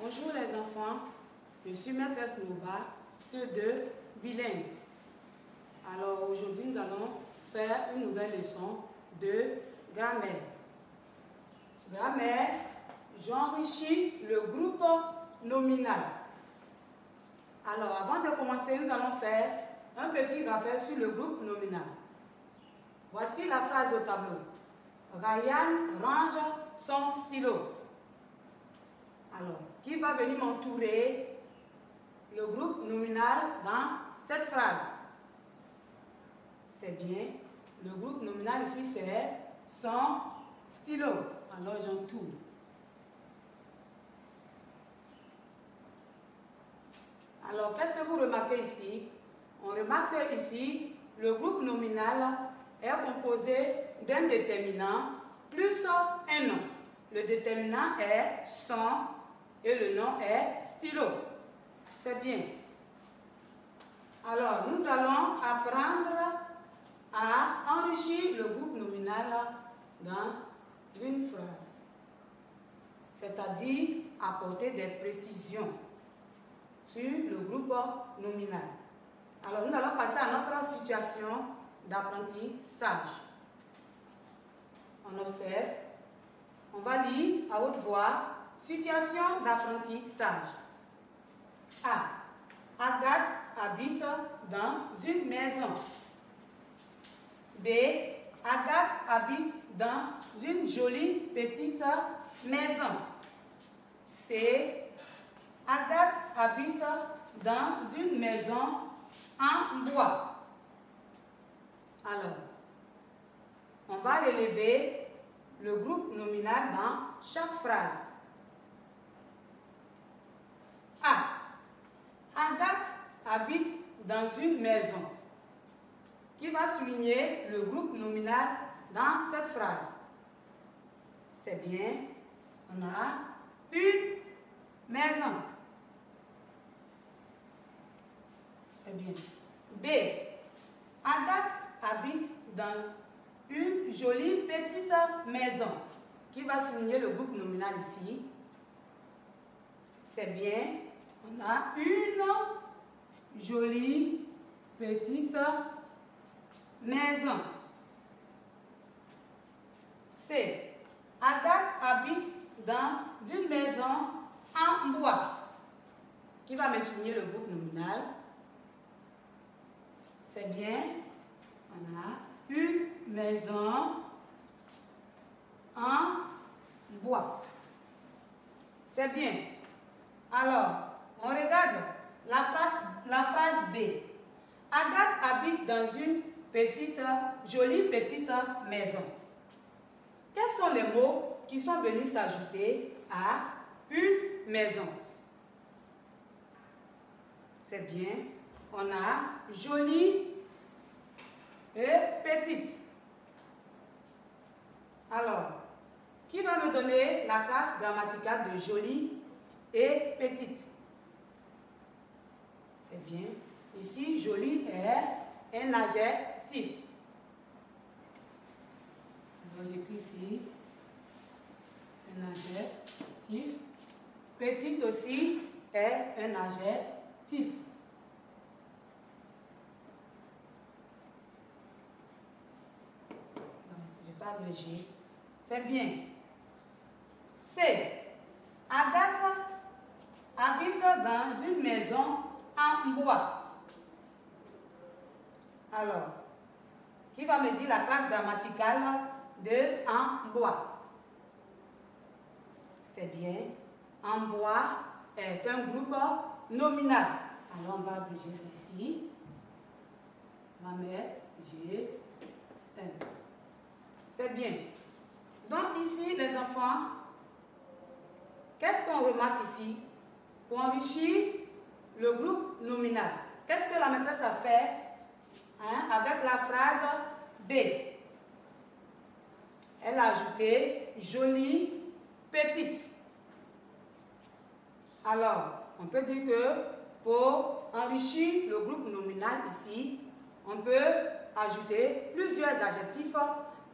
Bonjour les enfants, je suis maîtresse Nova, ceux de bilingue. Alors aujourd'hui nous allons faire une nouvelle leçon de grammaire. Grammaire, j'enrichis le groupe nominal. Alors avant de commencer, nous allons faire un petit rappel sur le groupe nominal. Voici la phrase au tableau. Ryan range son stylo. Alors, qui va venir m'entourer le groupe nominal dans cette phrase? C'est bien. Le groupe nominal ici, c'est son stylo. Alors, j'entoure. Alors, qu'est-ce que vous remarquez ici? On remarque que ici, le groupe nominal est composé d'un déterminant plus un nom. Le déterminant est son et le nom est stylo. C'est bien. Alors, nous allons apprendre à enrichir le groupe nominal dans une phrase. C'est-à-dire apporter des précisions sur le groupe nominal. Alors, nous allons passer à notre situation d'apprentissage. On observe. On va lire à haute voix. Situation d'apprentissage. A. Agathe habite dans une maison. B. Agathe habite dans une jolie petite maison. C. Agathe habite dans une maison en bois. Alors, on va relever le groupe nominal dans chaque phrase. A. Agathe habite dans une maison. Qui va souligner le groupe nominal dans cette phrase? C'est bien. On a une maison. C'est bien. B. Agathe habite dans une jolie petite maison. Qui va souligner le groupe nominal ici? C'est bien. On a une jolie petite maison. C. Agathe habite dans une maison en bois. Qui va me souligner le groupe nominal? C'est bien. On a une maison en bois. C'est bien. Alors, on regarde la phrase B. Agathe habite dans une jolie petite maison. Quels sont les mots qui sont venus s'ajouter à une maison? C'est bien. On a jolie et petite. Alors, qui va me donner la classe grammaticale de jolie et petite? C'est bien. Ici, joli est un adjectif. Alors, j'écris ici un adjectif. Petite aussi est un adjectif. Je ne vais pas abréger. C'est bien. C. Agathe habite dans une maison en bois. Alors, qui va me dire la classe grammaticale de en bois? C'est bien. En bois est un groupe nominal. Alors, on va abréger ça ici. On va mettre G-N. C'est bien. Donc, ici, les enfants, qu'est-ce qu'on remarque ici? Pour enrichir le groupe nominal, qu'est-ce que la maîtresse a fait avec la phrase B? Elle a ajouté jolie, petite. Alors, on peut dire que pour enrichir le groupe nominal ici, on peut ajouter plusieurs adjectifs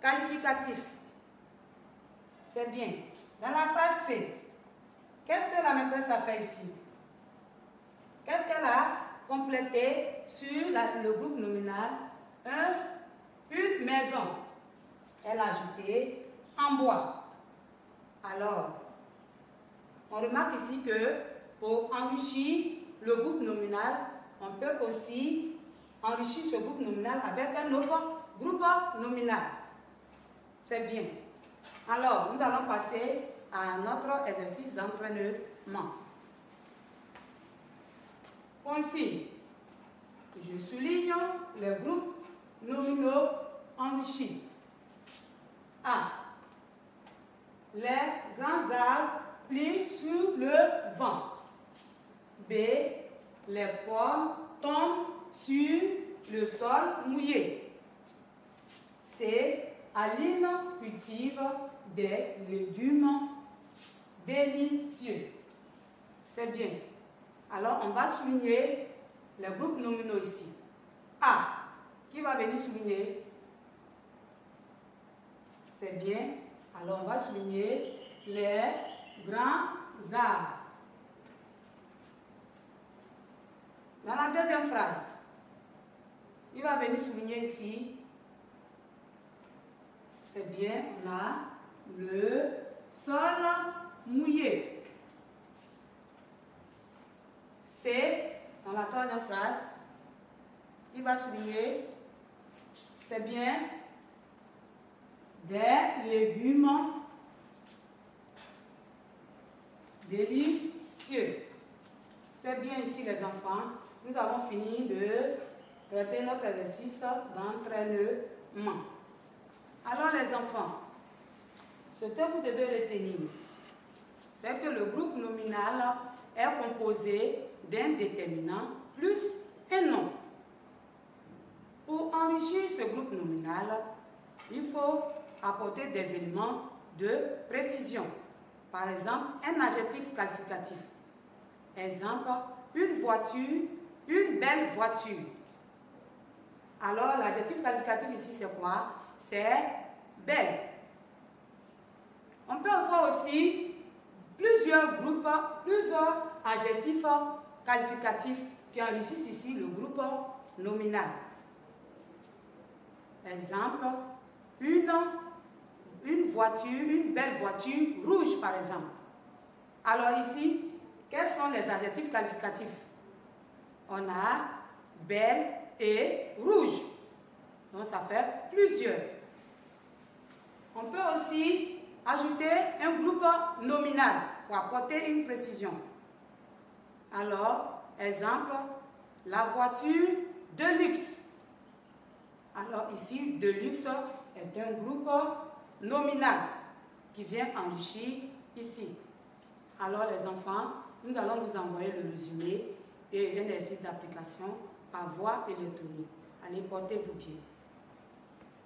qualificatifs. C'est bien. Dans la phrase C, qu'est-ce que la maîtresse a fait ici? Qu'est-ce qu'elle a complété sur le groupe nominal? Une maison. Elle a ajouté en bois. Alors, on remarque ici que pour enrichir le groupe nominal, on peut aussi enrichir ce groupe nominal avec un autre groupe nominal. C'est bien. Alors, nous allons passer à notre exercice d'entraînement. Consigne. Je souligne les groupes nominaux enrichis. A. Les grands arbres plient sur le vent. B. Les pommes tombent sur le sol mouillé. C. Aline cultive des légumes délicieux. C'est bien. Alors, on va souligner les groupes nominaux ici. A. Qui va venir souligner? C'est bien. Alors, on va souligner les grands arbres. Dans la deuxième phrase, il va venir souligner ici. C'est bien. On a le sol mouillé. C'est dans la troisième phrase, il va souligner, c'est bien, des légumes délicieux. C'est bien ici les enfants. Nous avons fini de traiter notre exercice d'entraînement. Alors les enfants, ce que vous devez retenir, c'est que le groupe nominal est composé d'un déterminant plus un nom. Pour enrichir ce groupe nominal, il faut apporter des éléments de précision. Par exemple, un adjectif qualificatif. Exemple, une voiture, une belle voiture. Alors, l'adjectif qualificatif ici, c'est quoi? C'est belle. On peut avoir aussi plusieurs groupes, plusieurs adjectifs qualificatifs qui enrichissent ici le groupe nominal. Exemple, une voiture, une belle voiture rouge par exemple. Alors ici, quels sont les adjectifs qualificatifs? On a belle et rouge. Donc ça fait plusieurs. On peut aussi ajouter un groupe nominal pour apporter une précision. Alors, exemple, la voiture de luxe. Alors ici, de luxe est un groupe nominal qui vient enrichir ici. Alors les enfants, nous allons vous envoyer le résumé et un exercice d'application par voie électronique. Allez, portez-vous bien.